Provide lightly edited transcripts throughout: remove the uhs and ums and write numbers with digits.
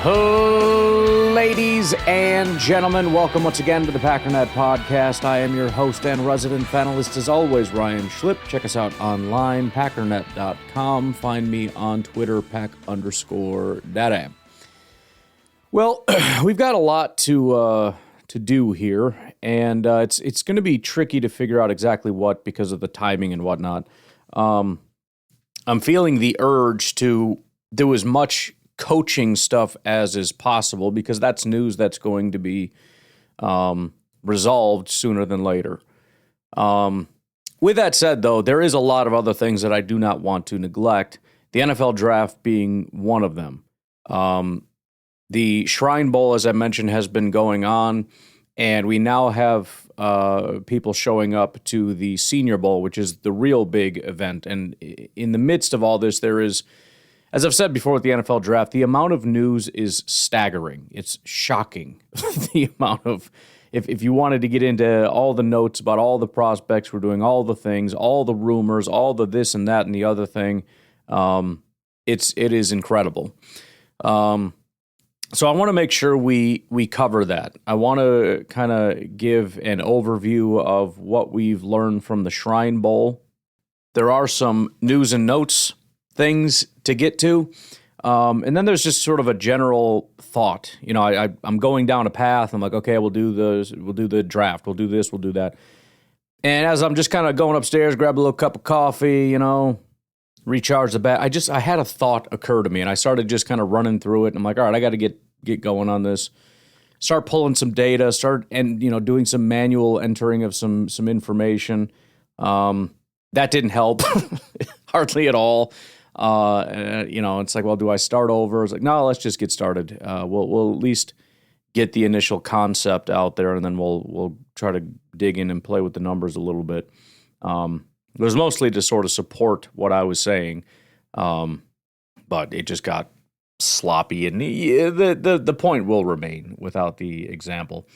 Ladies and gentlemen, welcome once again to the Packernet Podcast. I am your host and resident panelist, as always, Ryan Schlipp. Check us out online, packernet.com. Find me on Twitter, pack_data. Well, we've got a lot to do here, and it's going to be tricky to figure out exactly what because of the timing and whatnot. I'm feeling the urge to do as much coaching stuff as is possible because that's news that's going to be resolved sooner than later. With that said, though, there is a lot of other things that I do not want to neglect, the NFL draft being one of them. The Shrine Bowl, as I mentioned, has been going on, and we now have people showing up to the Senior Bowl, which is the real big event. And in the midst of all this, there is, as I've said before with the NFL draft, the amount of news is staggering. It's shocking. The amount of, if you wanted to get into all the notes about all the prospects, we're doing all the things, all the rumors, all the this and that and the other thing, it is incredible. So I want to make sure we cover that. I want to kind of give an overview of what we've learned from the Shrine Bowl. There are some news and notes things to get to. And then there's just sort of a general thought. You know, I'm going down a path. I'm like, okay, we'll do the draft. We'll do this, we'll do that. And as I'm just kind of going upstairs, grab a little cup of coffee, you know, recharge the bat. I had a thought occur to me, and I started just kind of running through it. And I'm like, all right, I got to get going on this. Start pulling some data, doing some manual entering of some information. That didn't help hardly at all. It's like, well, do I start over? It's like, no, let's just get started. We'll at least get the initial concept out there, and then we'll try to dig in and play with the numbers a little bit. It was mostly to sort of support what I was saying, but it just got sloppy, and the point will remain without the example.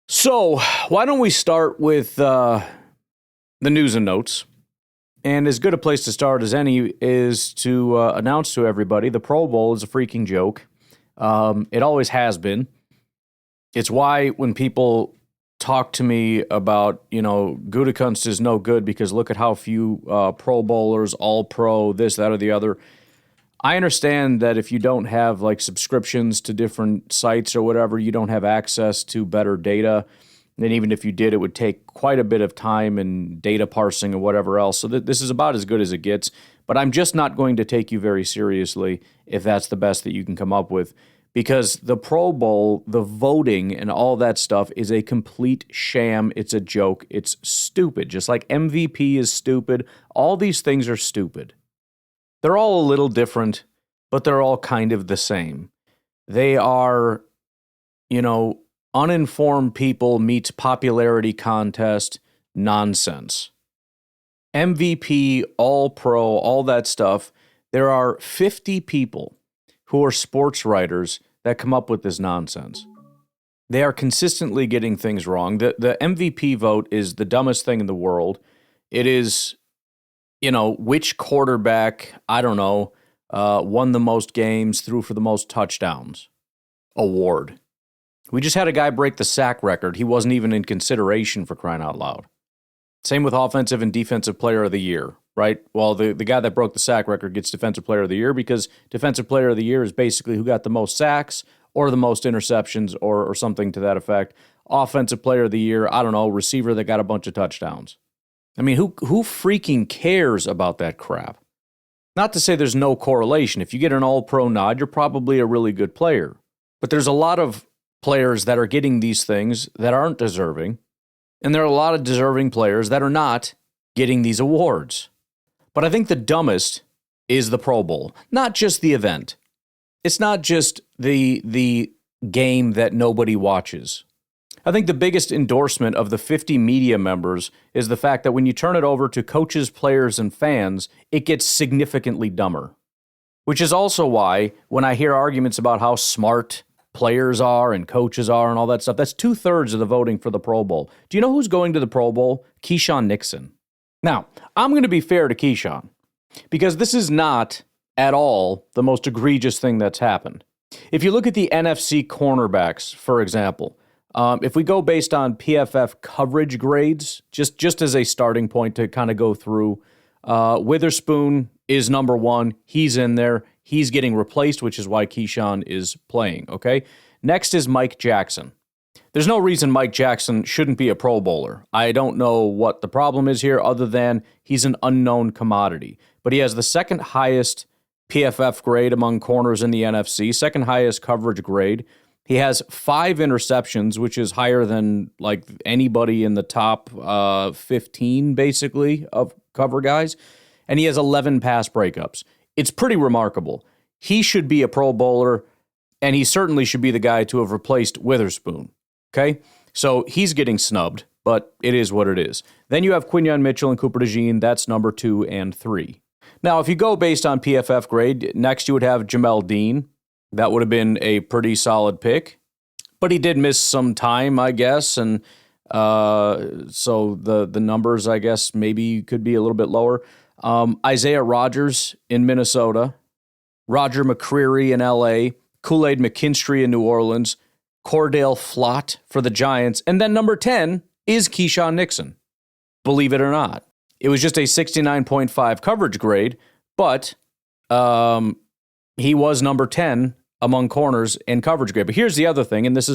So why don't we start with the news and notes? And as good a place to start as any is to announce to everybody the Pro Bowl is a freaking joke. It always has been. It's why when people talk to me about, Gutekunst is no good because look at how few Pro Bowlers, all pro, this, that, or the other. I understand that if you don't have like subscriptions to different sites or whatever, you don't have access to better data. And even if you did, it would take quite a bit of time and data parsing and whatever else. So this is about as good as it gets. But I'm just not going to take you very seriously if that's the best that you can come up with. Because the Pro Bowl, the voting and all that stuff is a complete sham. It's a joke. It's stupid. Just like MVP is stupid. All these things are stupid. They're all a little different, but they're all kind of the same. They are, uninformed people meets popularity contest nonsense. MVP, all pro, all that stuff. There are 50 people who are sports writers that come up with this nonsense. They are consistently getting things wrong. The MVP vote is the dumbest thing in the world. It is, which quarterback, won the most games, threw for the most touchdowns award. We just had a guy break the sack record. He wasn't even in consideration for crying out loud. Same with offensive and defensive player of the year, right? Well, the guy that broke the sack record gets defensive player of the year because defensive player of the year is basically who got the most sacks or the most interceptions or something to that effect. Offensive player of the year, receiver that got a bunch of touchdowns. I mean, who freaking cares about that crap? Not to say there's no correlation. If you get an all-pro nod, you're probably a really good player. But there's a lot of players that are getting these things that aren't deserving, and there are a lot of deserving players that are not getting these awards. But I think the dumbest is the Pro Bowl. Not just the event. It's not just the game that nobody watches. I think the biggest endorsement of the 50 media members is the fact that when you turn it over to coaches, players, and fans, it gets significantly dumber. Which is also why when I hear arguments about how smart players are and coaches are and all that stuff, that's 2/3 of the voting for the Pro Bowl. Do you know who's going to the Pro Bowl? Keyshawn Nixon. Now, I'm going to be fair to Keyshawn because this is not at all the most egregious thing that's happened. If you look at the NFC cornerbacks, for example, if we go based on PFF coverage grades, just as a starting point to kind of go through, Witherspoon is number one. He's in there. He's getting replaced, which is why Keyshawn is playing, okay? Next is Mike Jackson. There's no reason Mike Jackson shouldn't be a Pro Bowler. I don't know what the problem is here other than he's an unknown commodity. But he has the second highest PFF grade among corners in the NFC, second highest coverage grade. He has 5 interceptions, which is higher than like anybody in the top 15, basically, of cover guys. And he has 11 pass breakups. It's pretty remarkable. He should be a Pro Bowler, and he certainly should be the guy to have replaced Witherspoon. Okay? So he's getting snubbed, but it is what it is. Then you have Quinyon Mitchell and Cooper DeJean. That's number 2 and 3. Now, if you go based on PFF grade, next you would have Jamel Dean. That would have been a pretty solid pick. But he did miss some time, I guess, and so the numbers, I guess, maybe could be a little bit lower. Isaiah Rodgers in Minnesota, Roger McCreary in L.A., Kool-Aid McKinstry in New Orleans, Cordale Flott for the Giants, and then number 10 is Keyshawn Nixon, believe it or not. It was just a 69.5 coverage grade, but he was number 10 among corners in coverage grade. But here's the other thing, and this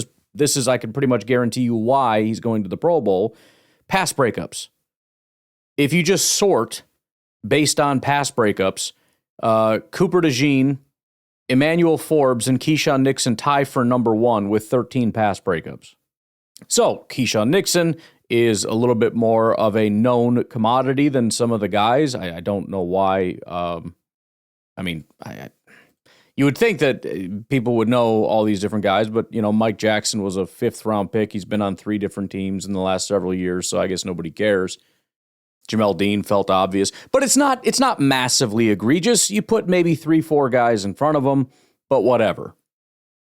is I can pretty much guarantee you why he's going to the Pro Bowl, pass breakups. If you just sort based on pass breakups, Cooper DeJean, Emmanuel Forbes, and Keyshawn Nixon tie for number 1 with 13 pass breakups. So Keyshawn Nixon is a little bit more of a known commodity than some of the guys. I don't know why. You would think that people would know all these different guys, but, Mike Jackson was a 5th-round pick. He's been on 3 different teams in the last several years, so I guess nobody cares. Jamel Dean felt obvious, but it's not massively egregious. You put maybe 3-4 guys in front of him, but whatever.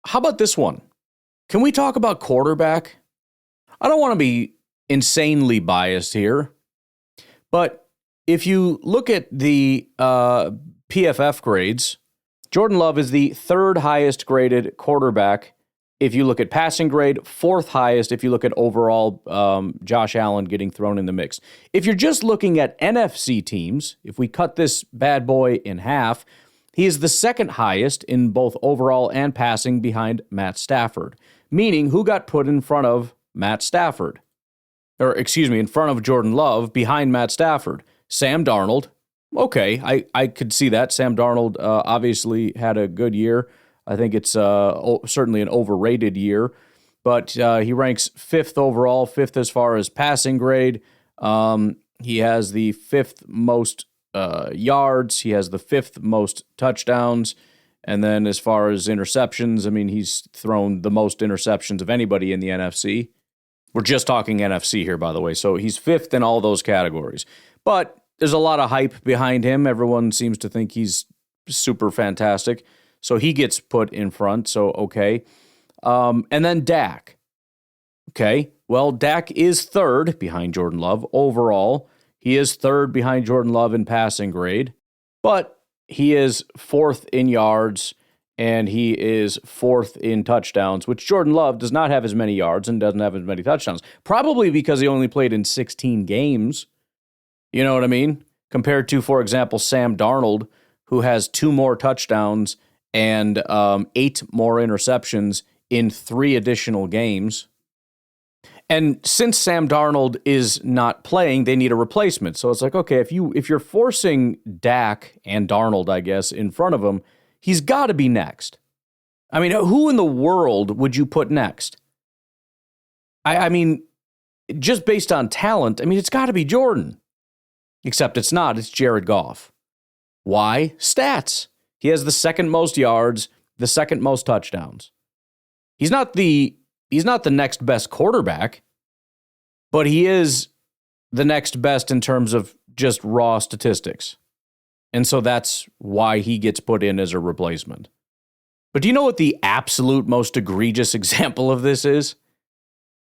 How about this one? Can we talk about quarterback? I don't want to be insanely biased here, but if you look at the PFF grades, Jordan Love is the 3rd highest graded quarterback. If you look at passing grade, 4th highest if you look at overall Josh Allen getting thrown in the mix. If you're just looking at NFC teams, if we cut this bad boy in half, he is the 2nd highest in both overall and passing behind Matt Stafford. Meaning, who got put in front of Matt Stafford? In front of Jordan Love behind Matt Stafford? Sam Darnold. Okay, I could see that. Sam Darnold obviously had a good year. I think it's certainly an overrated year, but he ranks 5th overall, 5th as far as passing grade. He has the 5th most yards. He has the 5th most touchdowns. And then as far as interceptions, he's thrown the most interceptions of anybody in the NFC. We're just talking NFC here, by the way. So he's 5th in all those categories. But there's a lot of hype behind him. Everyone seems to think he's super fantastic. So he gets put in front, so okay. And then Dak. Okay, well, Dak is 3rd behind Jordan Love overall. He is 3rd behind Jordan Love in passing grade, but he is 4th in yards, and he is 4th in touchdowns, which Jordan Love does not have as many yards and doesn't have as many touchdowns, probably because he only played in 16 games. You know what I mean? Compared to, for example, Sam Darnold, who has 2 more touchdowns and 8 more interceptions in 3 additional games. And since Sam Darnold is not playing, they need a replacement. So it's like, okay, if you're forcing Dak and Darnold, I guess, in front of him, he's got to be next. Who in the world would you put next? Just based on talent, it's got to be Jordan. Except it's not. It's Jared Goff. Why? Stats. He has the 2nd most yards, the 2nd most touchdowns. He's not the next best quarterback, but he is the next best in terms of just raw statistics. And so that's why he gets put in as a replacement. But do you know what the absolute most egregious example of this is?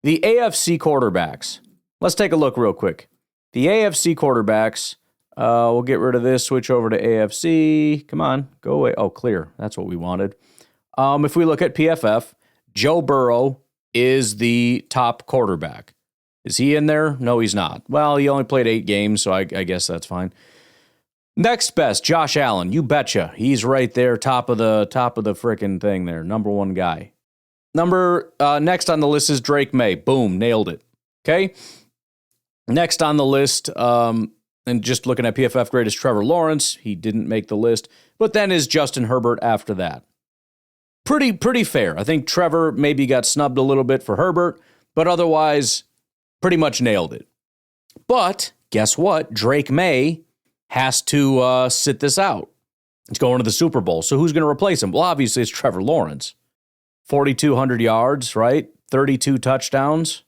The AFC quarterbacks. Let's take a look real quick. The AFC quarterbacks, We'll get rid of this, switch over to AFC. Come on, go away. Oh, clear. That's what we wanted. If we look at PFF, Joe Burrow is the top quarterback. Is he in there? No, he's not. Well, he only played 8 games, so I guess that's fine. Next best, Josh Allen. You betcha. He's right there, top of the frickin' thing there. Number 1 guy. Next on the list is Drake May. Boom, nailed it. Okay. Next on the list, and just looking at PFF grade, is Trevor Lawrence. He didn't make the list. But then is Justin Herbert after that. Pretty fair. I think Trevor maybe got snubbed a little bit for Herbert, but otherwise pretty much nailed it. But guess what? Drake May has to sit this out. He's going to the Super Bowl. So who's going to replace him? Well, obviously it's Trevor Lawrence. 4,200 yards, right? 32 touchdowns.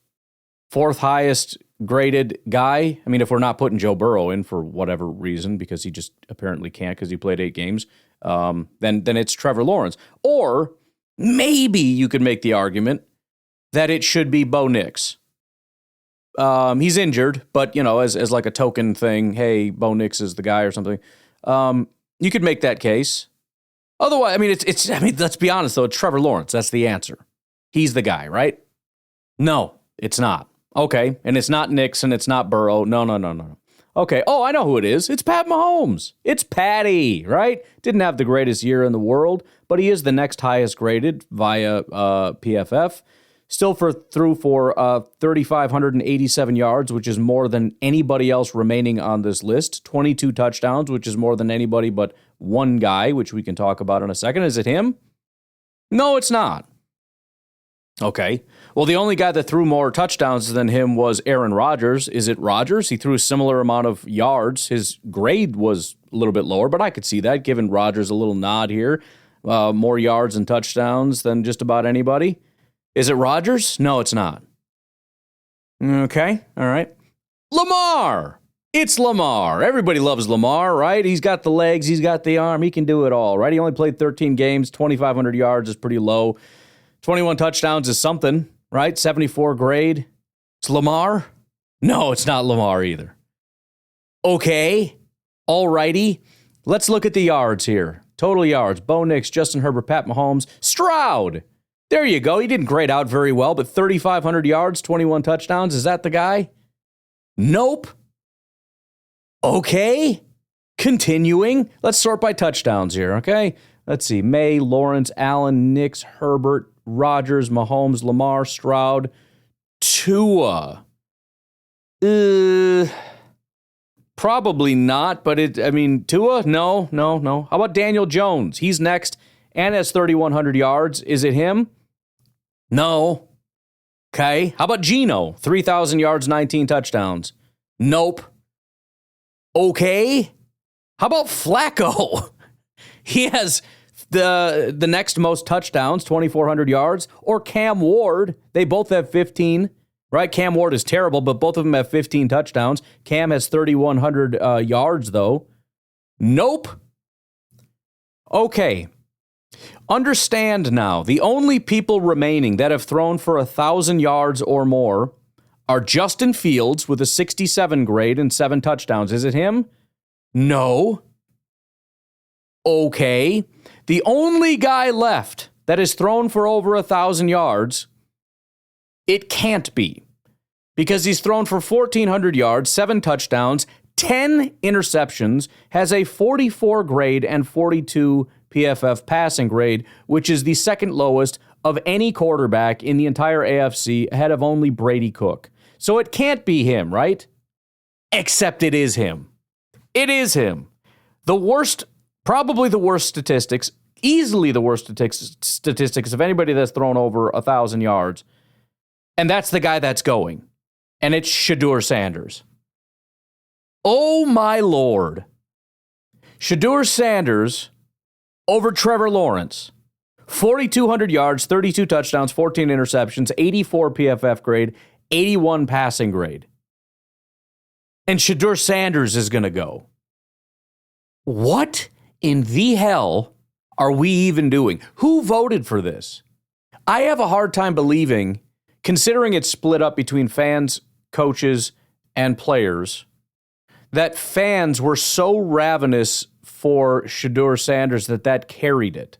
4th highest graded guy. I mean, if we're not putting Joe Burrow in for whatever reason, because he just apparently can't because he played 8 games, then it's Trevor Lawrence. Or maybe you could make the argument that it should be Bo Nix. He's injured, but, as like a token thing, hey, Bo Nix is the guy or something. You could make that case. Otherwise, let's be honest, though, it's Trevor Lawrence. That's the answer. He's the guy, right? No, it's not. Okay, and it's not Nix and it's not Burrow. No. Okay, I know who it is. It's Pat Mahomes. It's Patty, right? Didn't have the greatest year in the world, but he is the next highest graded via PFF. Still threw for 3,587 yards, which is more than anybody else remaining on this list. 22 touchdowns, which is more than anybody but one guy, which we can talk about in a second. Is it him? No, it's not. Okay. Well, the only guy that threw more touchdowns than him was Aaron Rodgers. Is it Rodgers? He threw a similar amount of yards. His grade was a little bit lower, but I could see that, giving Rodgers a little nod here. More yards and touchdowns than just about anybody. Is it Rodgers? No, it's not. Okay, all right. Lamar! It's Lamar. Everybody loves Lamar, right? He's got the legs, he's got the arm, he can do it all, right? He only played 13 games, 2,500 yards is pretty low. 21 touchdowns is something, right? 74 grade. It's Lamar? No, it's not Lamar either. Okay, all righty. Let's look at the yards here. Total yards. Bo Nix, Justin Herbert, Pat Mahomes, Stroud. There you go. He didn't grade out very well, but 3,500 yards, 21 touchdowns. Is that the guy? Nope. Okay. Continuing. Let's sort by touchdowns here, okay? Let's see. May, Lawrence, Allen, Nix, Herbert, Rodgers, Mahomes, Lamar, Stroud, Tua. Probably not, but Tua? No. How about Daniel Jones? He's next and has 3,100 yards. Is it him? No. Okay. How about Geno? 3,000 yards, 19 touchdowns. Nope. Okay. How about Flacco? He has the next most touchdowns, 2,400 yards. Or Cam Ward. They both have 15, right? Cam Ward is terrible, but both of them have 15 touchdowns. Cam has 3,100 yards, though. Nope. Okay. Understand now, the only people remaining that have thrown for 1,000 yards or more are Justin Fields with a 67 grade and 7 touchdowns. Is it him? No. Okay. The only guy left that has thrown for over 1,000 yards, it can't be, because he's thrown for 1,400 yards, 7 touchdowns, 10 interceptions, has a 44 grade and 42 PFF passing grade, which is the second lowest of any quarterback in the entire AFC, ahead of only Brady Cook. So it can't be him, right? Except it is him. It is him. The worst, probably the worst statistics, easily the worst statistics of anybody that's thrown over 1,000 yards. And that's the guy that's going. And it's Shedeur Sanders. Oh my Lord. Shedeur Sanders over Trevor Lawrence. 4,200 yards, 32 touchdowns, 14 interceptions, 84 PFF grade, 81 passing grade. And Shedeur Sanders is going to go. What in the hell are we even doing? Who voted for this? I have a hard time believing, considering it's split up between fans, coaches, and players, that fans were so ravenous for Shedeur Sanders that carried it.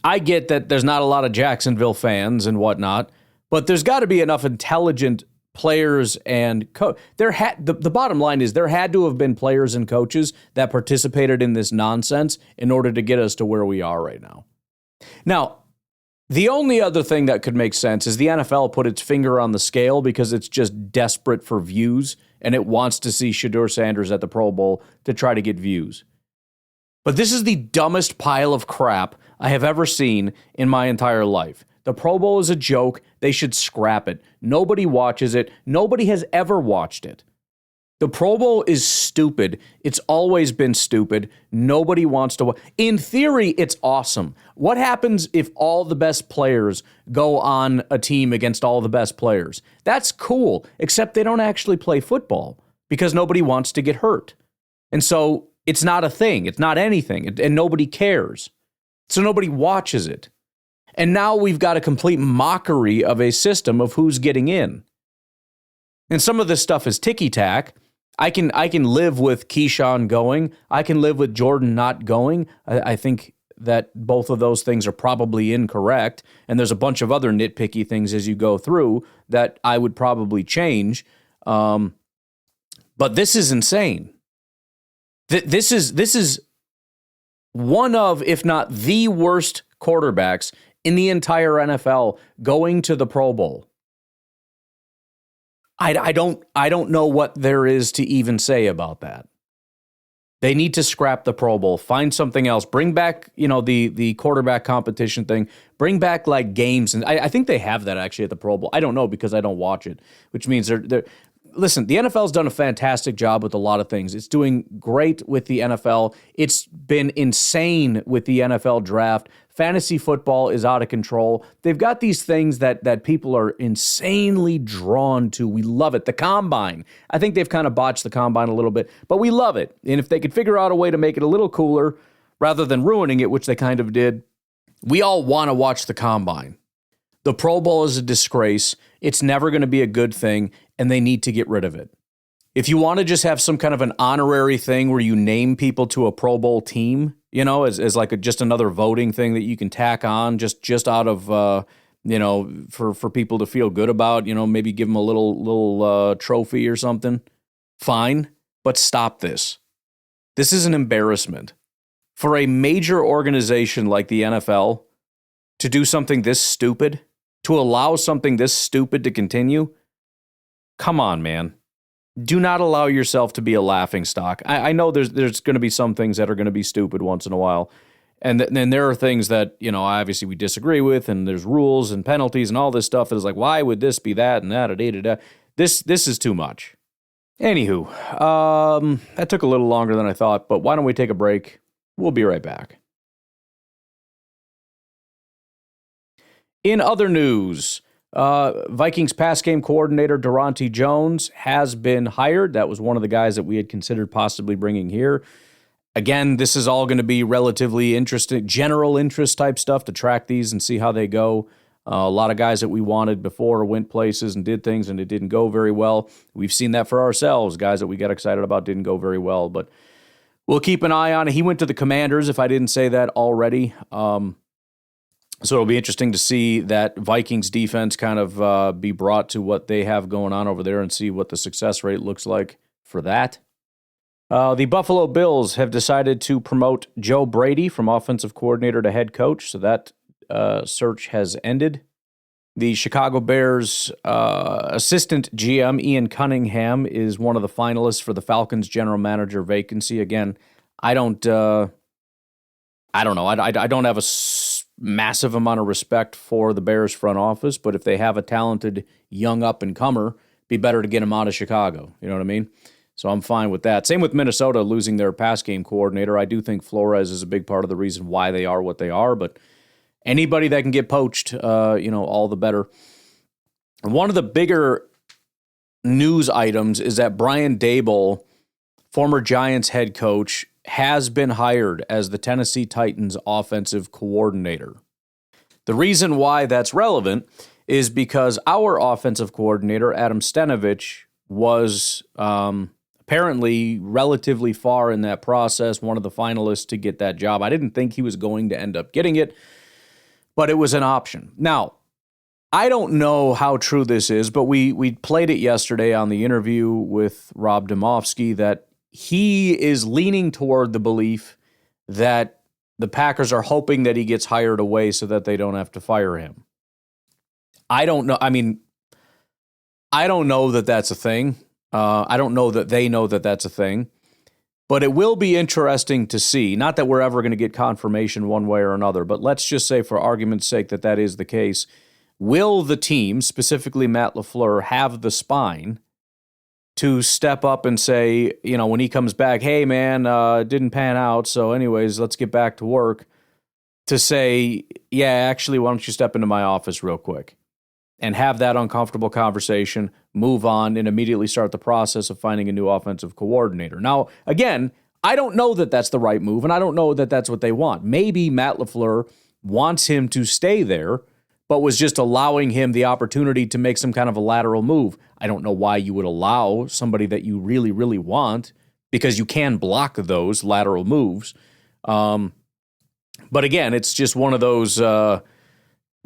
I get that there's not a lot of Jacksonville fans and whatnot, but there's got to be enough intelligent players and the bottom line is there had to have been players and coaches that participated in this nonsense in order to get us to where we are right now. Now, the only other thing that could make sense is the NFL put its finger on the scale because it's just desperate for views and it wants to see Shedeur Sanders at the Pro Bowl to try to get views. But this is the dumbest pile of crap I have ever seen in my entire life. The Pro Bowl is a joke. They should scrap it. Nobody watches it. Nobody has ever watched it. The Pro Bowl is stupid. It's always been stupid. Nobody wants to watch. In theory, it's awesome. What happens if all the best players go on a team against all the best players? That's cool, except they don't actually play football because nobody wants to get hurt. And so it's not a thing. It's not anything. And nobody cares. So nobody watches it. And now we've got a complete mockery of a system of who's getting in. And some of this stuff is ticky-tack. I can live with Keyshawn going. I can live with Jordan not going. I think that both of those things are probably incorrect. And there's a bunch of other nitpicky things as you go through that I would probably change. But this is insane. This is one of, if not the worst quarterbacks in the entire NFL going to the Pro Bowl. I don't know what there is to even say about that. They need to scrap the Pro Bowl, find something else, bring back, the quarterback competition thing, bring back like games. And I think they have that actually at the Pro Bowl. I don't know because I don't watch it, which means they're listen, the NFL's done a fantastic job with a lot of things. It's doing great with the NFL. It's been insane with the NFL draft. Fantasy football is out of control. They've got these things that people are insanely drawn to. We love it. The Combine. I think they've kind of botched the Combine a little bit, but we love it. And if they could figure out a way to make it a little cooler rather than ruining it, which they kind of did, we all want to watch the Combine. The Pro Bowl is a disgrace. It's never going to be a good thing, and they need to get rid of it. If you want to just have some kind of an honorary thing where you name people to a Pro Bowl team, as like just another voting thing that you can tack on just out of, for people to feel good about, maybe give them a little trophy or something, fine, but stop this. This is an embarrassment. For a major organization like the NFL to do something this stupid, to allow something this stupid to continue, come on, man. Do not allow yourself to be a laughingstock. I know there's going to be some things that are going to be stupid once in a while. And then there are things that, obviously we disagree with, and there's rules and penalties and all this stuff that is like, why would this be that and that? This is too much. Anywho, that took a little longer than I thought, but why don't we take a break? We'll be right back. In other news, Vikings pass game coordinator Durante Jones has been hired. That was one of the guys that we had considered possibly bringing here. Again, this is all going to be relatively interesting, general interest type stuff to track these and see how they go. A lot of guys that we wanted before went places and did things and it didn't go very well. We've seen that for ourselves. Guys that we got excited about didn't go very well, but we'll keep an eye on it. He went to the Commanders, if I didn't say that already. So it'll be interesting to see that Vikings defense kind of be brought to what they have going on over there and see what the success rate looks like for that. The Buffalo Bills have decided to promote Joe Brady from offensive coordinator to head coach, so that search has ended. The Chicago Bears assistant GM Ian Cunningham is one of the finalists for the Falcons general manager vacancy. Again, I don't know. I don't have a massive amount of respect for the Bears front office, but if they have a talented young up-and-comer, be better to get him out of Chicago. You know what I mean? So I'm fine with that. Same with Minnesota losing their pass game coordinator. I do think Flores is a big part of the reason why they are what they are, but anybody that can get poached, all the better. And one of the bigger news items is that Brian Daboll, former Giants head coach, has been hired as the Tennessee Titans offensive coordinator. The reason why that's relevant is because our offensive coordinator, Adam Stenavich, was apparently relatively far in that process, one of the finalists to get that job. I didn't think he was going to end up getting it, but it was an option. Now, I don't know how true this is, but we played it yesterday on the interview with Rob Domofsky that he is leaning toward the belief that the Packers are hoping that he gets hired away so that they don't have to fire him. I don't know. I mean, I don't know that that's a thing. I don't know that they know that that's a thing. But it will be interesting to see, not that we're ever going to get confirmation one way or another, but let's just say for argument's sake that that is the case. Will the team, specifically Matt LaFleur, have the spine to step up and say, you know, when he comes back, hey, man, it didn't pan out, so anyways, let's get back to work, to say, yeah, actually, why don't you step into my office real quick and have that uncomfortable conversation, move on, and immediately start the process of finding a new offensive coordinator. Now, again, I don't know that that's the right move, and I don't know that that's what they want. Maybe Matt LaFleur wants him to stay there, but was just allowing him the opportunity to make some kind of a lateral move. I don't know why you would allow somebody that you really, really want, because you can block those lateral moves. But again, it's just one of those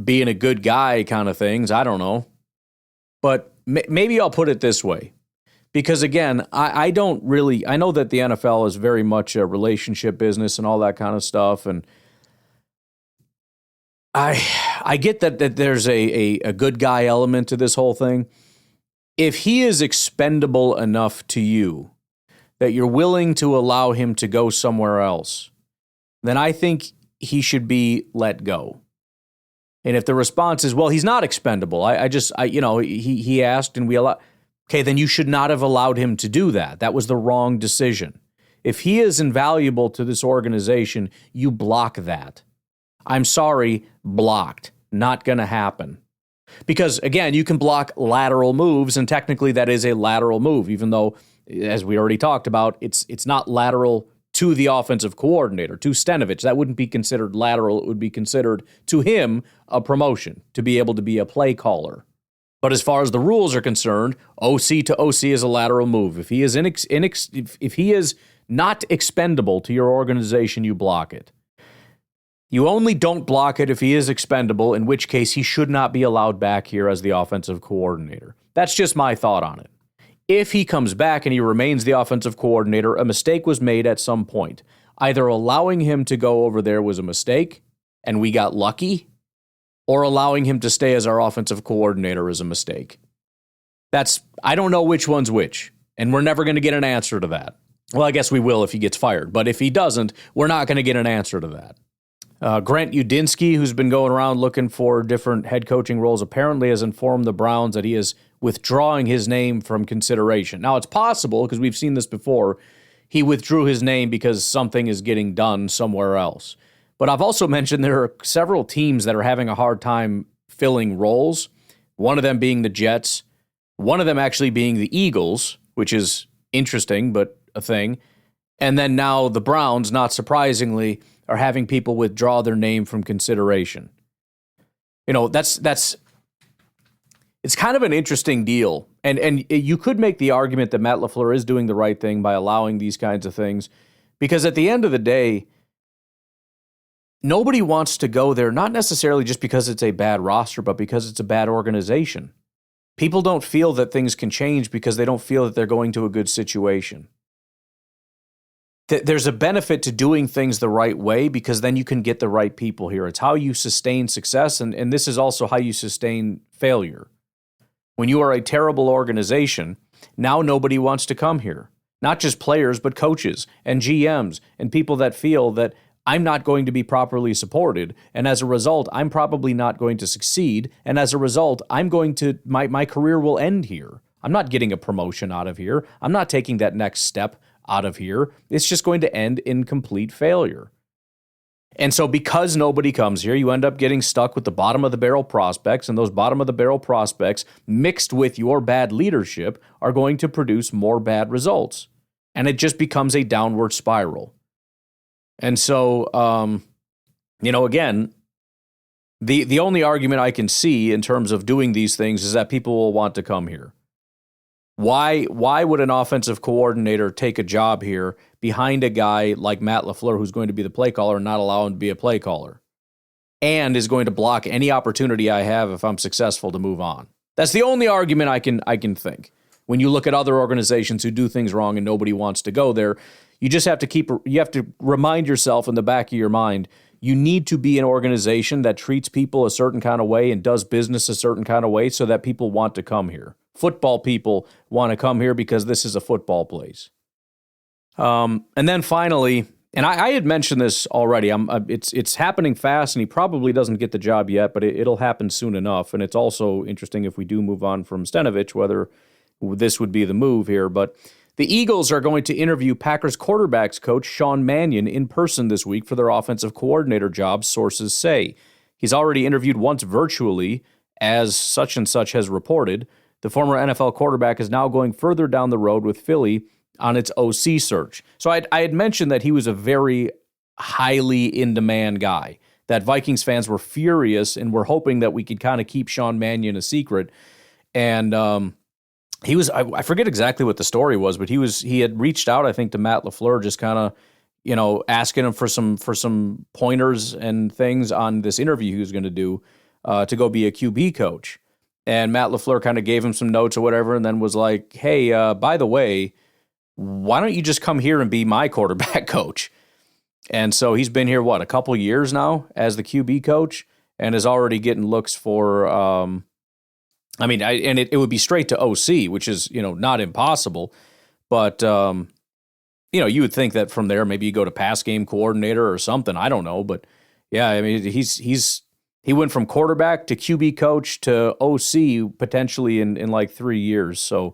being a good guy kind of things. I don't know. But maybe I'll put it this way. Because again, I don't really, I know that the NFL is very much a relationship business and all that kind of stuff. And I get that there's a good guy element to this whole thing. If he is expendable enough to you that you're willing to allow him to go somewhere else, then I think he should be let go. And if the response is, well, he's not expendable, he asked and we allowed, okay, then you should not have allowed him to do that. That was the wrong decision. If he is invaluable to this organization, you block that. I'm sorry, blocked. Not going to happen. Because, again, you can block lateral moves, and technically that is a lateral move, even though, as we already talked about, it's not lateral to the offensive coordinator, to Stenavich. That wouldn't be considered lateral. It would be considered, to him, a promotion, to be able to be a play caller. But as far as the rules are concerned, OC to OC is a lateral move. If he is if he is not expendable to your organization, you block it. You only don't block it if he is expendable, in which case he should not be allowed back here as the offensive coordinator. That's just my thought on it. If he comes back and he remains the offensive coordinator, a mistake was made at some point. Either allowing him to go over there was a mistake, and we got lucky, or allowing him to stay as our offensive coordinator is a mistake. I don't know which one's which, and we're never going to get an answer to that. Well, I guess we will if he gets fired, but if he doesn't, we're not going to get an answer to that. Grant Udinsky, who's been going around looking for different head coaching roles, apparently has informed the Browns that he is withdrawing his name from consideration. Now, it's possible, because we've seen this before, he withdrew his name because something is getting done somewhere else. But I've also mentioned there are several teams that are having a hard time filling roles, one of them being the Jets, one of them actually being the Eagles, which is interesting, but a thing. And then now the Browns, not surprisingly, are having people withdraw their name from consideration. You know, it's kind of an interesting deal. And you could make the argument that Matt LaFleur is doing the right thing by allowing these kinds of things, because at the end of the day, nobody wants to go there, not necessarily just because it's a bad roster, but because it's a bad organization. People don't feel that things can change because they don't feel that they're going to a good situation. There's a benefit to doing things the right way, because then you can get the right people here. It's how you sustain success, and this is also how you sustain failure. When you are a terrible organization, now nobody wants to come here. Not just players, but coaches and GMs and people that feel that I'm not going to be properly supported, and as a result, I'm probably not going to succeed, and as a result, my career will end here. I'm not getting a promotion out of here. I'm not taking that next step out of here. It's just going to end in complete failure. And so because nobody comes here, you end up getting stuck with the bottom of the barrel prospects, and those bottom of the barrel prospects mixed with your bad leadership are going to produce more bad results. And it just becomes a downward spiral. And so, again, the only argument I can see in terms of doing these things is that people will want to come here. Why would an offensive coordinator take a job here behind a guy like Matt LaFleur, who's going to be the play caller, and not allow him to be a play caller, and is going to block any opportunity I have if I'm successful to move on? That's the only argument I can think. When you look at other organizations who do things wrong and nobody wants to go there, you just have to remind yourself in the back of your mind, you need to be an organization that treats people a certain kind of way and does business a certain kind of way so that people want to come here. Football people want to come here because this is a football place. And then finally, and I had mentioned this already, it's happening fast, and he probably doesn't get the job yet, but it'll happen soon enough. And it's also interesting if we do move on from Stenavich, whether this would be the move here. But the Eagles are going to interview Packers quarterbacks coach Sean Mannion in person this week for their offensive coordinator job, sources say. He's already interviewed once virtually, as such and such has reported. The former NFL quarterback is now going further down the road with Philly on its OC search. So I had mentioned that he was a very highly in-demand guy, that Vikings fans were furious and were hoping that we could kind of keep Sean Mannion a secret. And he was, I forget exactly what the story was, but he had reached out, I think, to Matt LaFleur, just kind of, asking him for some pointers and things on this interview he was going to do to go be a QB coach. And Matt LaFleur kind of gave him some notes or whatever, and then was like, hey, by the way, why don't you just come here and be my quarterback coach? And so he's been here, a couple years now as the QB coach, and is already getting looks for, it would be straight to OC, which is, not impossible. But, you would think that from there, maybe you go to pass game coordinator or something. I don't know. But, yeah, I mean, he went from quarterback to QB coach to OC potentially in like 3 years. So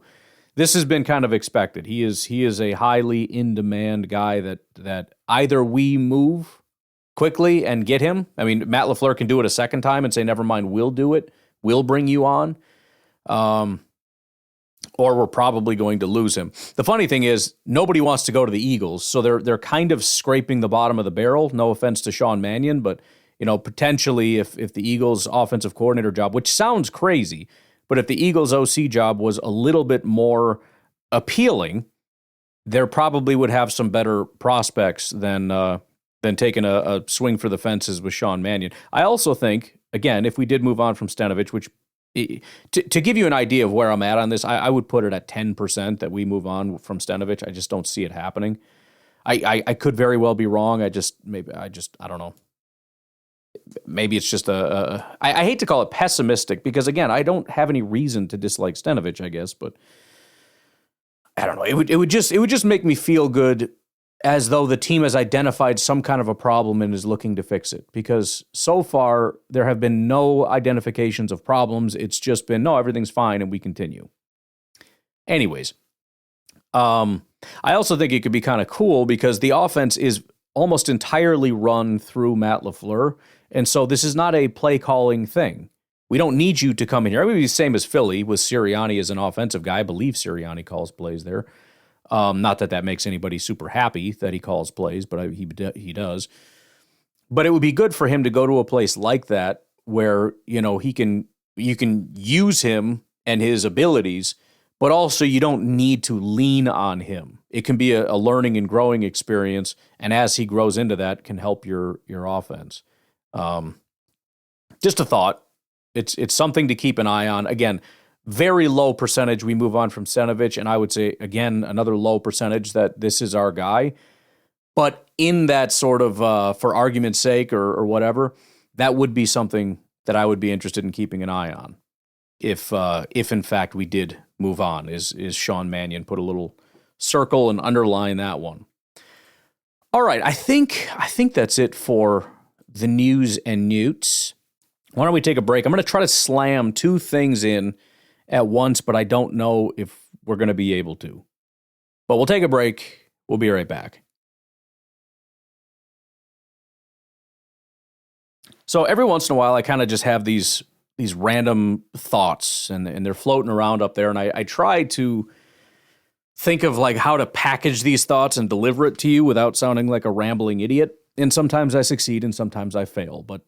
this has been kind of expected. He is a highly in-demand guy that either we move quickly and get him. I mean, Matt LaFleur can do it a second time and say, never mind, we'll do it. We'll bring you on. Or we're probably going to lose him. The funny thing is, nobody wants to go to the Eagles, so they're kind of scraping the bottom of the barrel. No offense to Sean Mannion, but potentially if the Eagles' offensive coordinator job, which sounds crazy, but if the Eagles' OC job was a little bit more appealing, there probably would have some better prospects than taking a swing for the fences with Sean Mannion. I also think, again, if we did move on from Stenavich, which to give you an idea of where I'm at on this, I would put it at 10% that we move on from Stenavich. I just don't see it happening. I could very well be wrong. I don't know. Maybe it's just I hate to call it pessimistic because, again, I don't have any reason to dislike Stenavich, I guess, but I don't know. It would just make me feel good as though the team has identified some kind of a problem and is looking to fix it, because so far there have been no identifications of problems. It's just been, no, everything's fine and we continue. Anyways, I also think it could be kind of cool because the offense is almost entirely run through Matt LaFleur. And so this is not a play calling thing. We don't need you to come in here. I mean, it's the same as Philly with Sirianni as an offensive guy. I believe Sirianni calls plays there. Not that makes anybody super happy that he calls plays, but he does. But it would be good for him to go to a place like that where, you can use him and his abilities, but also you don't need to lean on him. It can be a learning and growing experience, and as he grows into that, can help your offense. Just a thought. It's something to keep an eye on. Again, very low percentage we move on from Stenavich, and I would say, again, another low percentage that this is our guy. But in that sort of, for argument's sake or whatever, that would be something that I would be interested in keeping an eye on. If in fact we did move on, is Sean Mannion. Put a little circle and underline that one. All right, I think that's it for the news and newts. Why don't we take a break? I'm going to try to slam two things in at once, but I don't know if we're going to be able to. But we'll take a break. We'll be right back. So every once in a while, I kind of just have these random thoughts, and they're floating around up there, and I try to think of like how to package these thoughts and deliver it to you without sounding like a rambling idiot. And sometimes I succeed and sometimes I fail. But,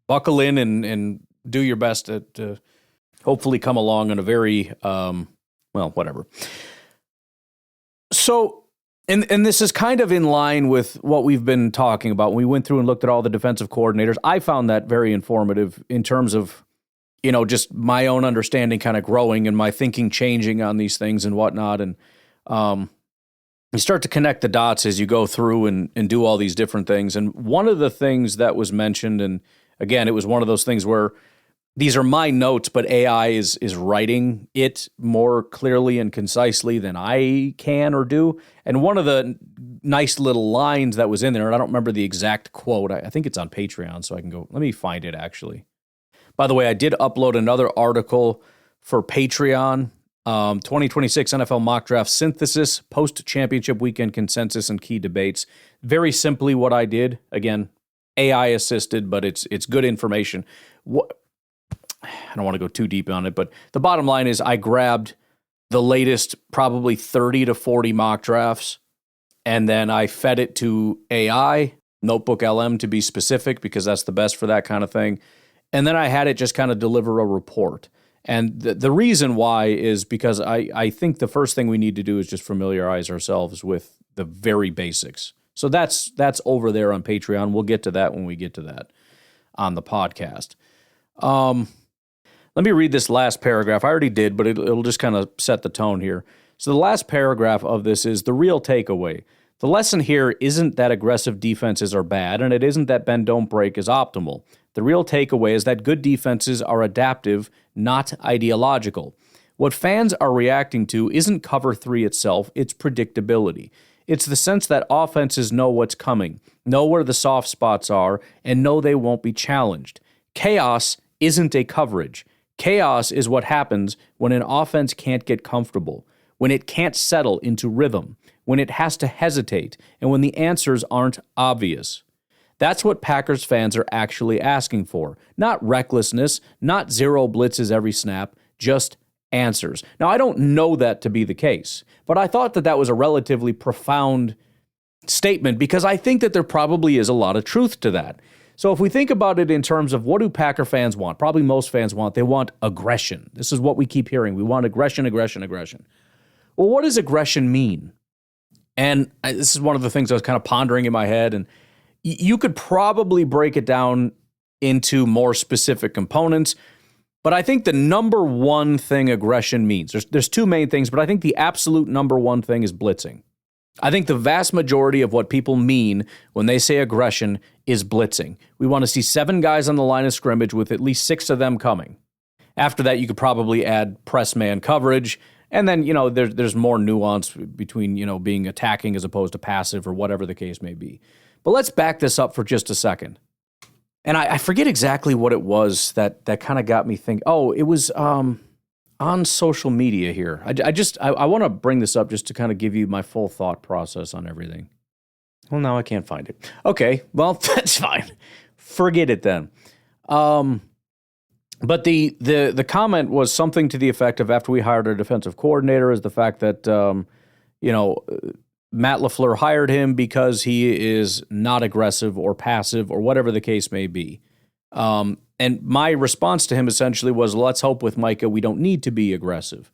buckle in and do your best to hopefully come along on a very well, whatever. So, and this is kind of in line with what we've been talking about. When we went through and looked at all the defensive coordinators, I found that very informative in terms of, just my own understanding kind of growing and my thinking changing on these things and whatnot. And you start to connect the dots as you go through and do all these different things. And one of the things that was mentioned, and again, it was one of those things where these are my notes, but AI is writing it more clearly and concisely than I can or do. And one of the nice little lines that was in there, and I don't remember the exact quote. I think it's on Patreon, so I can go. Let me find it, actually. By the way, I did upload another article for Patreon, 2026 NFL Mock Draft Synthesis, Post-Championship Weekend Consensus, and Key Debates. Very simply what I did. Again, AI-assisted, but it's good information. I don't want to go too deep on it, but the bottom line is I grabbed the latest probably 30 to 40 mock drafts, and then I fed it to AI, Notebook LM to be specific, because that's the best for that kind of thing. And then I had it just kind of deliver a report. And the reason why is because I think the first thing we need to do is just familiarize ourselves with the very basics. So that's over there on Patreon. We'll get to that when we get to that on the podcast. Let me read this last paragraph. I already did, but it'll just kind of set the tone here. So the last paragraph of this is the real takeaway. The lesson here isn't that aggressive defenses are bad, and it isn't that bend don't break is optimal. The real takeaway is that good defenses are adaptive, not ideological. What fans are reacting to isn't cover 3 itself, it's predictability. It's the sense that offenses know what's coming, know where the soft spots are, and know they won't be challenged. Chaos isn't a coverage. Chaos is what happens when an offense can't get comfortable, when it can't settle into rhythm, when it has to hesitate, and when the answers aren't obvious. That's what Packers fans are actually asking for. Not recklessness, not zero blitzes every snap, just answers. Now, I don't know that to be the case, but I thought that was a relatively profound statement because I think that there probably is a lot of truth to that. So if we think about it in terms of what do Packer fans want, probably most fans want, they want aggression. This is what we keep hearing. We want aggression, aggression, aggression. Well, what does aggression mean? And this is one of the things I was kind of pondering in my head, and you could probably break it down into more specific components, but I think the number one thing aggression means, there's two main things, but I think the absolute number one thing is blitzing. I think the vast majority of what people mean when they say aggression is blitzing. We want to see 7 guys on the line of scrimmage with at least 6 of them coming. After that, you could probably add press man coverage, and then, there's more nuance between, being attacking as opposed to passive or whatever the case may be. But let's back this up for just a second. And I forget exactly what it was that kind of got me thinking. Oh, it was on social media here. I want to bring this up just to kind of give you my full thought process on everything. Well, now I can't find it. Okay, well, that's fine. Forget it then. But the comment was something to the effect of, after we hired our defensive coordinator, is the fact that, Matt LaFleur hired him because he is not aggressive or passive or whatever the case may be. And my response to him essentially was, let's hope with Micah we don't need to be aggressive.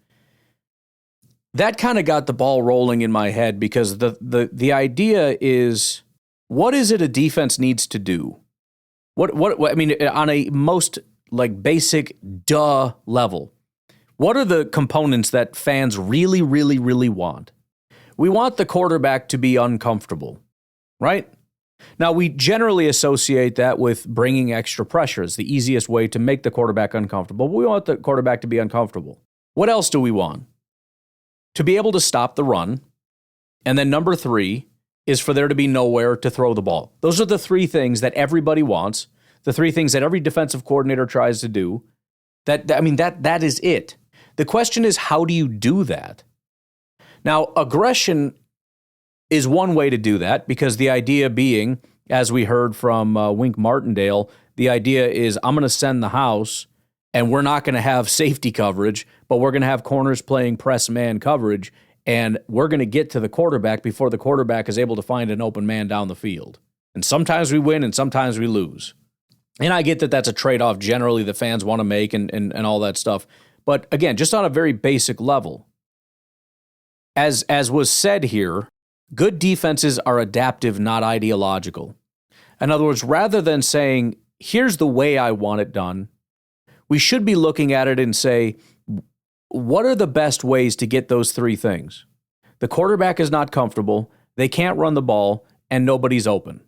That kind of got the ball rolling in my head because the idea is, what is it a defense needs to do? What I mean, on a most basic level, what are the components that fans really, really, really want? We want the quarterback to be uncomfortable, right? Now, we generally associate that with bringing extra pressure. It's the easiest way to make the quarterback uncomfortable. We want the quarterback to be uncomfortable. What else do we want? To be able to stop the run. And then number 3 is for there to be nowhere to throw the ball. Those are the 3 things that everybody wants, the 3 things that every defensive coordinator tries to do. That is it. The question is, how do you do that? Now, aggression is one way to do that, because the idea being, as we heard from Wink Martindale, the idea is I'm going to send the house and we're not going to have safety coverage, but we're going to have corners playing press man coverage, and we're going to get to the quarterback before the quarterback is able to find an open man down the field. And sometimes we win and sometimes we lose. And I get that that's a trade-off generally the fans want to make and all that stuff. But again, just on a very basic level, as was said here, good defenses are adaptive, not ideological. In other words, rather than saying, here's the way I want it done, we should be looking at it and say, what are the best ways to get those three things? The quarterback is not comfortable, they can't run the ball, and nobody's open.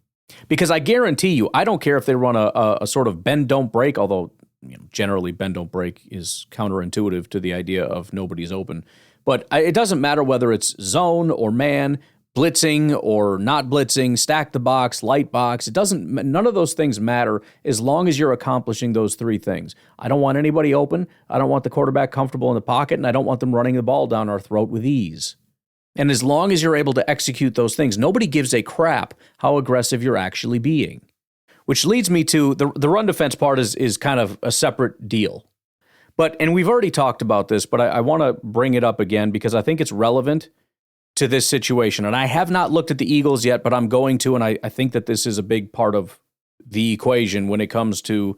Because I guarantee you, I don't care if they run a sort of bend, don't break, although generally bend, don't break is counterintuitive to the idea of nobody's open. But it doesn't matter whether it's zone or man, blitzing or not blitzing, stack the box, light box. None of those things matter as long as you're accomplishing those three things. I don't want anybody open. I don't want the quarterback comfortable in the pocket, and I don't want them running the ball down our throat with ease. And as long as you're able to execute those things, nobody gives a crap how aggressive you're actually being. Which leads me to the run defense part is kind of a separate deal. And we've already talked about this, but I want to bring it up again because I think it's relevant to this situation. And I have not looked at the Eagles yet, but I'm going to, and I think that this is a big part of the equation when it comes to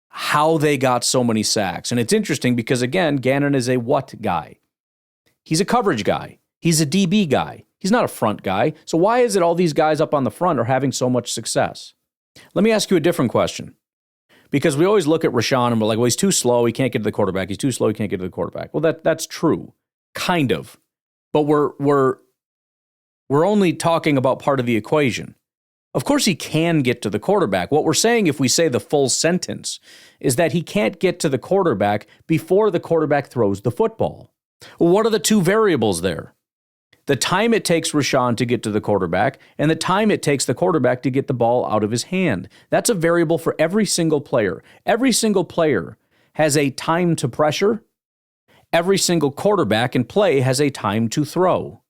how they got so many sacks. And it's interesting because, again, Gannon is a what guy? He's a coverage guy. He's a DB guy. He's not a front guy. So why is it all these guys up on the front are having so much success? Let me ask you a different question. Because we always look at Rashawn and we're like, well, he's too slow. He can't get to the quarterback. He's too slow. He can't get to the quarterback. Well, that's true. Kind of. But we're only talking about part of the equation. Of course, he can get to the quarterback. What we're saying, if we say the full sentence, is that he can't get to the quarterback before the quarterback throws the football. Well, what are the two variables there? The time it takes Rashawn to get to the quarterback and the time it takes the quarterback to get the ball out of his hand. That's a variable for every single player. Every single player has a time to pressure. Every single quarterback in play has a time to throw.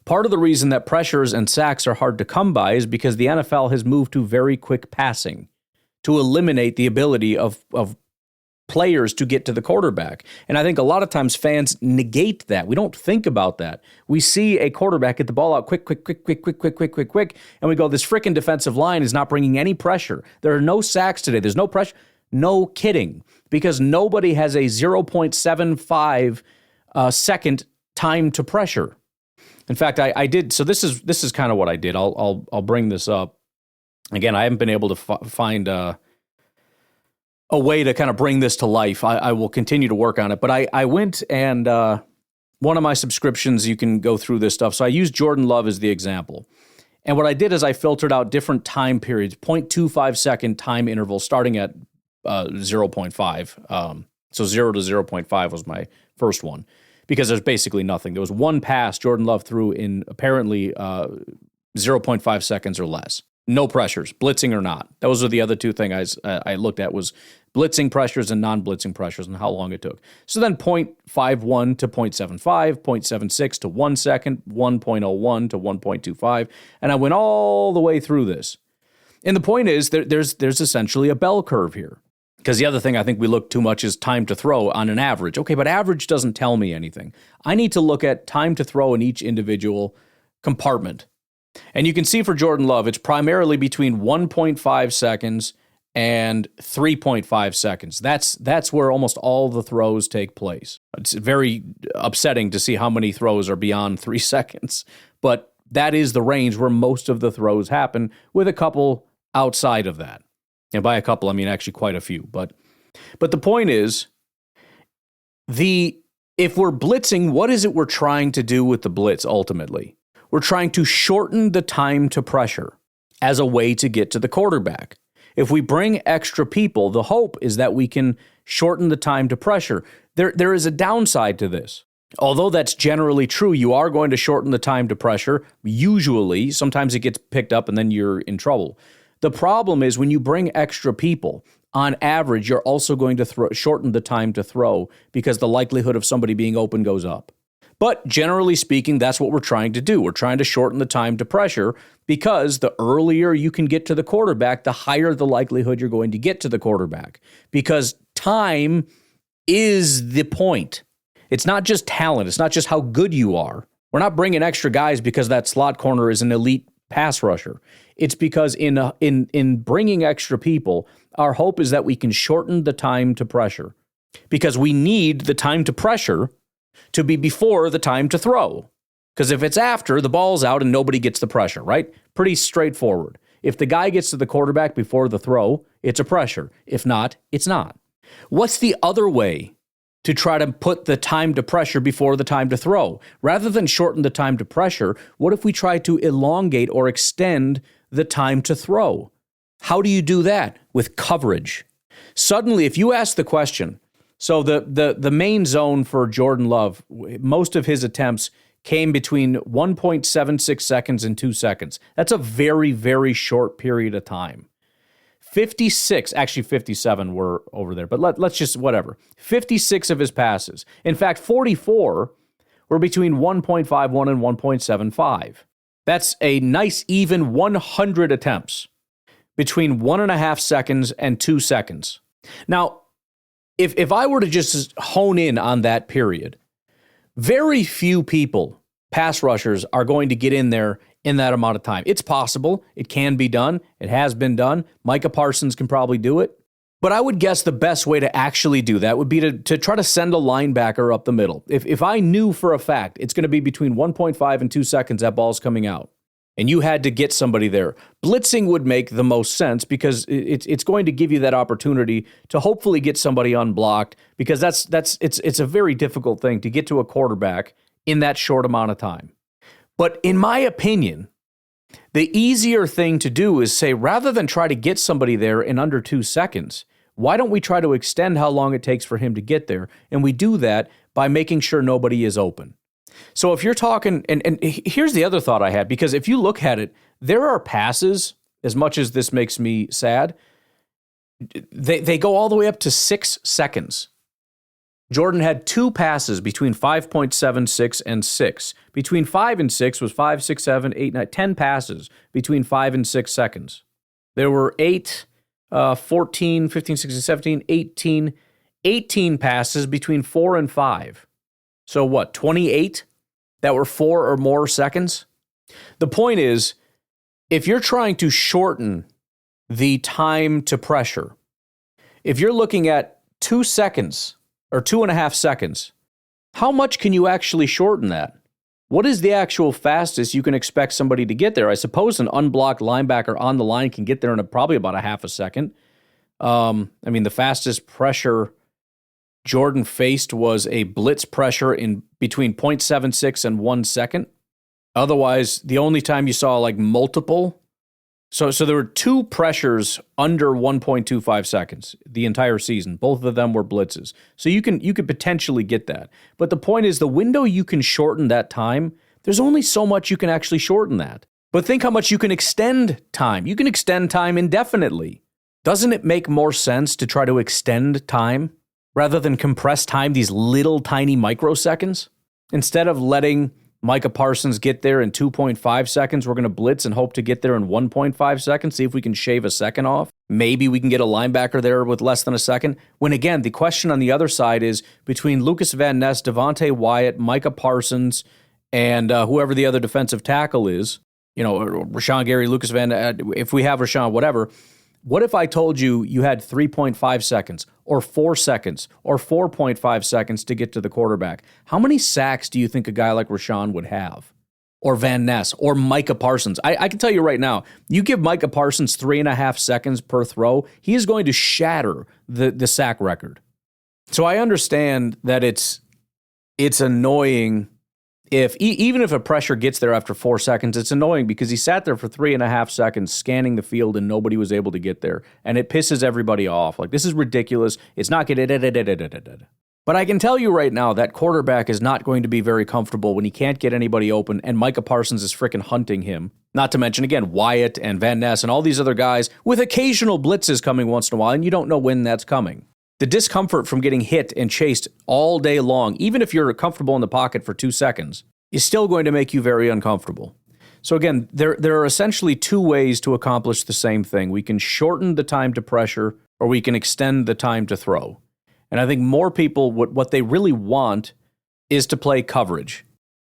Part of the reason that pressures and sacks are hard to come by is because the NFL has moved to very quick passing to eliminate the ability of players to get to the quarterback. And I think a lot of times fans negate that. We don't think about that. We see a quarterback get the ball out quick, and we go, this freaking defensive line is not bringing any pressure. There are no sacks today. There's no pressure. No kidding. Because nobody has a 0.75 second time to pressure. In fact, I did. So this is kind of what I did. I'll bring this up. Again, I haven't been able to find a way to kind of bring this to life. I will continue to work on it. But I went and one of my subscriptions, you can go through this stuff. So I used Jordan Love as the example. And what I did is I filtered out different time periods, 0.25 second time intervals starting at 0.5. So 0 to 0.5 was my first one because there's basically nothing. There was one pass Jordan Love threw in apparently 0.5 seconds or less. No pressures, blitzing or not. Those are the other two things I looked at was blitzing pressures and non-blitzing pressures and how long it took. So then 0.51 to 0.75, 0.76 to 1 second, 1.01 to 1.25, and I went all the way through this. And the point is there's essentially a bell curve here. Because the other thing I think we look too much is time to throw on an average. Okay, but average doesn't tell me anything. I need to look at time to throw in each individual compartment. And you can see for Jordan Love, it's primarily between 1.5 seconds and 3.5 seconds. That's where almost all the throws take place. It's very upsetting to see how many throws are beyond 3 seconds. But that is the range where most of the throws happen, with a couple outside of that. And by a couple, I mean actually quite a few. But the point is, if we're blitzing, what is it we're trying to do with the blitz ultimately? We're trying to shorten the time to pressure as a way to get to the quarterback. If we bring extra people, the hope is that we can shorten the time to pressure. There is a downside to this. Although that's generally true, you are going to shorten the time to pressure. Usually, sometimes it gets picked up and then you're in trouble. The problem is when you bring extra people, on average, you're also going to shorten the time to throw because the likelihood of somebody being open goes up. But generally speaking, that's what we're trying to do. We're trying to shorten the time to pressure because the earlier you can get to the quarterback, the higher the likelihood you're going to get to the quarterback. Because time is the point. It's not just talent. It's not just how good you are. We're not bringing extra guys because that slot corner is an elite pass rusher. It's because in bringing extra people, our hope is that we can shorten the time to pressure because we need the time to pressure to be before the time to throw. Because if it's after, the ball's out and nobody gets the pressure, right? Pretty straightforward. If the guy gets to the quarterback before the throw, it's a pressure. If not, it's not. What's the other way to try to put the time to pressure before the time to throw? Rather than shorten the time to pressure, what if we try to elongate or extend the time to throw? How do you do that? With coverage. Suddenly, if you ask the question, so the main zone for Jordan Love, most of his attempts came between 1.76 seconds and 2 seconds. That's a very, very short period of time. 56, actually 57 were over there, but let's just, whatever. 56 of his passes. In fact, 44 were between 1.51 and 1.75. That's a nice, even 100 attempts between 1.5 seconds and 2 seconds. Now, if I were to just hone in on that period, very few people, pass rushers, are going to get in there in that amount of time. It's possible. It can be done. It has been done. Micah Parsons can probably do it. But I would guess the best way to actually do that would be to try to send a linebacker up the middle. If I knew for a fact it's going to be between 1.5 and 2 seconds that ball's coming out, and you had to get somebody there, blitzing would make the most sense because it's going to give you that opportunity to hopefully get somebody unblocked, because it's a very difficult thing to get to a quarterback in that short amount of time. But in my opinion, the easier thing to do is say, rather than try to get somebody there in under 2 seconds, why don't we try to extend how long it takes for him to get there? And we do that by making sure nobody is open. So if you're talking, and here's the other thought I had, because if you look at it, there are passes, as much as this makes me sad, they go all the way up to 6 seconds. Jordan had 2 passes between 5.76 and 6. Between 5 and 6 was 5, 6, 7, 8, 9, 10 passes between 5 and 6 seconds. There were 14, 15, 16, 17, 18 passes between 4 and 5. So what, 28 that were 4 or more seconds? The point is, if you're trying to shorten the time to pressure, if you're looking at 2 seconds or 2.5 seconds, how much can you actually shorten that? What is the actual fastest you can expect somebody to get there? I suppose an unblocked linebacker on the line can get there in probably about a half a second. The fastest pressure Jordan faced was a blitz pressure in between 0.76 and 1 second. Otherwise, the only time you saw like multiple, so there were 2 pressures under 1.25 seconds the entire season. Both of them were blitzes. So you could potentially get that. But the point is, the window you can shorten that time, there's only so much you can actually shorten that. But think how much you can extend time. You can extend time indefinitely. Doesn't it make more sense to try to extend time rather than compress time, these little tiny microseconds? Instead of letting Micah Parsons get there in 2.5 seconds, we're going to blitz and hope to get there in 1.5 seconds, see if we can shave a second off. Maybe we can get a linebacker there with less than a second. When again, the question on the other side is between Lucas Van Ness, Devontae Wyatt, Micah Parsons, and whoever the other defensive tackle is, Rashawn Gary, Lucas Van Ness, if we have Rashawn, whatever. What if I told you you had 3.5 seconds or 4 seconds or 4.5 seconds to get to the quarterback? How many sacks do you think a guy like Rashawn would have? Or Van Ness or Micah Parsons? I can tell you right now, you give Micah Parsons 3.5 seconds per throw, he is going to shatter the sack record. So I understand that it's annoying even if a pressure gets there after 4 seconds, it's annoying because he sat there for 3.5 seconds scanning the field and nobody was able to get there. And it pisses everybody off. Like, this is ridiculous. It's not good. But I can tell you right now that quarterback is not going to be very comfortable when he can't get anybody open and Micah Parsons is freaking hunting him. Not to mention, again, Wyatt and Van Ness and all these other guys with occasional blitzes coming once in a while, and you don't know when that's coming. The discomfort from getting hit and chased all day long, even if you're comfortable in the pocket for 2 seconds, is still going to make you very uncomfortable. So again, there are essentially 2 ways to accomplish the same thing. We can shorten the time to pressure, or we can extend the time to throw. And I think more people, what they really want is to play coverage.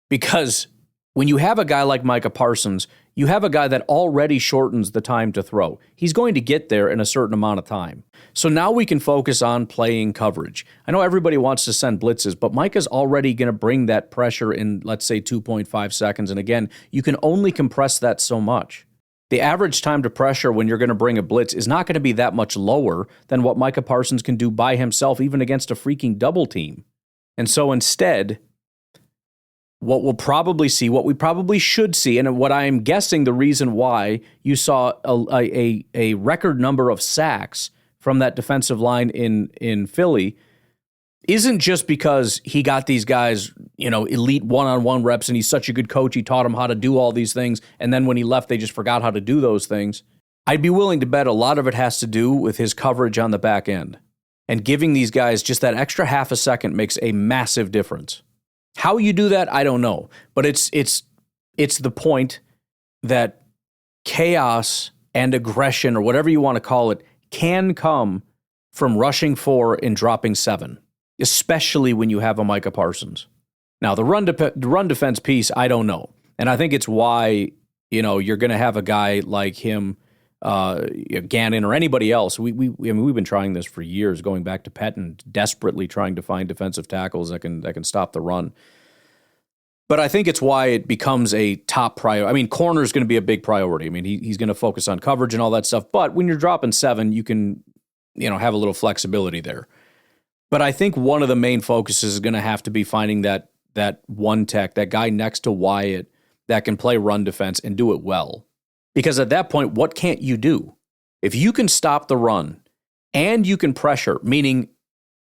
Because When you have a guy like Micah Parsons, you have a guy that already shortens the time to throw. He's going to get there in a certain amount of time. So now we can focus on playing coverage. I know everybody wants to send blitzes, but Micah's already going to bring that pressure in, let's say, 2.5 seconds. And again, you can only compress that so much. The average time to pressure when you're going to bring a blitz is not going to be that much lower than what Micah Parsons can do by himself, even against a freaking double team. And so instead, what we'll probably see, what we probably should see, and what I'm guessing the reason why you saw a record number of sacks from that defensive line in Philly isn't just because he got these guys, elite one-on-one reps and he's such a good coach, he taught them how to do all these things, and then when he left, they just forgot how to do those things. I'd be willing to bet a lot of it has to do with his coverage on the back end. And giving these guys just that extra half a second makes a massive difference. How you do that, I don't know. But it's the point that chaos and aggression, or whatever you want to call it, can come from rushing 4 and dropping 7, especially when you have a Micah Parsons. Now, the run defense piece, I don't know. And I think it's why, you're going to have a guy like him, Gannon or anybody else. We've been trying this for years, going back to Pettin, desperately trying to find defensive tackles that can stop the run. But I think it's why it becomes a top priority. I mean, corner is going to be a big priority. I mean, he's going to focus on coverage and all that stuff. But when you're dropping 7, you can, have a little flexibility there. But I think one of the main focuses is going to have to be finding that one tech, that guy next to Wyatt that can play run defense and do it well. Because at that point, what can't you do? If you can stop the run and you can pressure, meaning,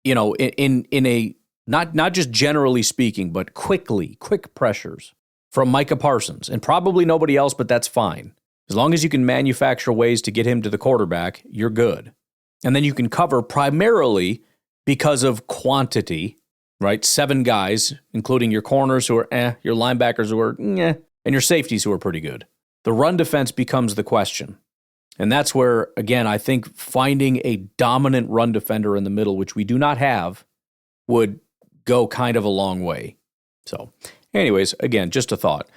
in a, not just generally speaking, but quick pressures from Micah Parsons and probably nobody else, but that's fine. As long as you can manufacture ways to get him to the quarterback, you're good. And then you can cover primarily because of quantity, right? 7 guys, including your corners who are your linebackers who are and your safeties who are pretty good. The run defense becomes the question. And that's where, again, I think finding a dominant run defender in the middle, which we do not have, would go kind of a long way. So, anyways, again, just a thought.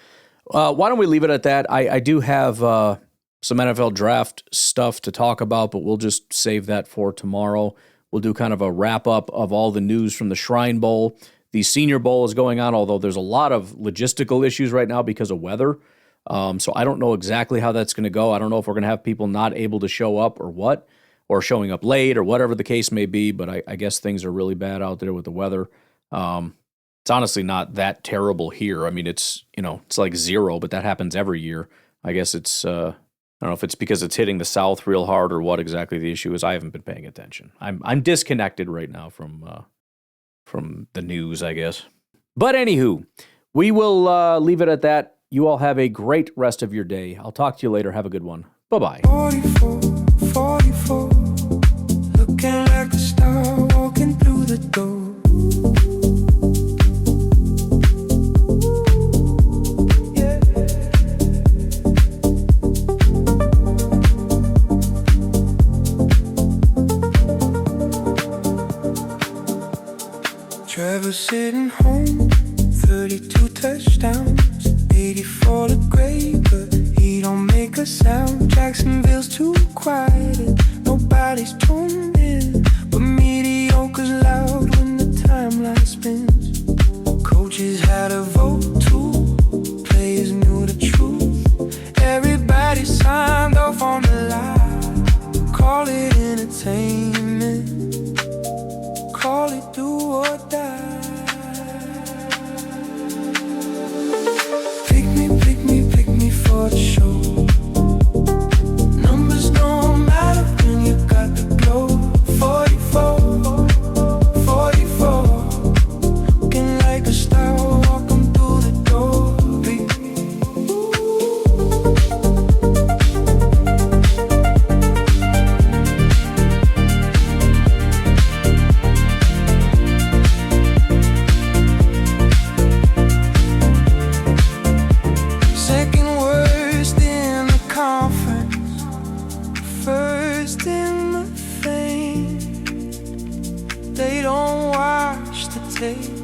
Why don't we leave it at that? I do have some NFL draft stuff to talk about, but we'll just save that for tomorrow. We'll do kind of a wrap-up of all the news from the Shrine Bowl. The Senior Bowl is going on, although there's a lot of logistical issues right now because of weather. So I don't know exactly how that's going to go. I don't know if we're going to have people not able to show up or what, or showing up late or whatever the case may be, but I guess things are really bad out there with the weather. It's honestly not that terrible here. I mean, it's like 0, but that happens every year. I guess it's, I don't know if it's because it's hitting the South real hard or what exactly the issue is. I haven't been paying attention. I'm disconnected right now from the news, I guess. But anywho, we will leave it at that. You all have a great rest of your day. I'll talk to you later. Have a good one. Bye-bye. 44, 44, looking like a star walking through the door. Yeah. Trevor sitting home, 32 touchdowns. 84 look great, but he don't make a sound. Jacksonville's too quiet and nobody's tuned in, but mediocre's loud when the timeline spins. Coaches had a vote too, players knew the truth. Everybody signed off on the lie. Call it entertainment, call it do or die. Pick me for the show. Numbers don't matter when you got the glow. 44, 44, looking like a star walking through the door. Second worst in the conference, first in the fame. They don't watch the tape.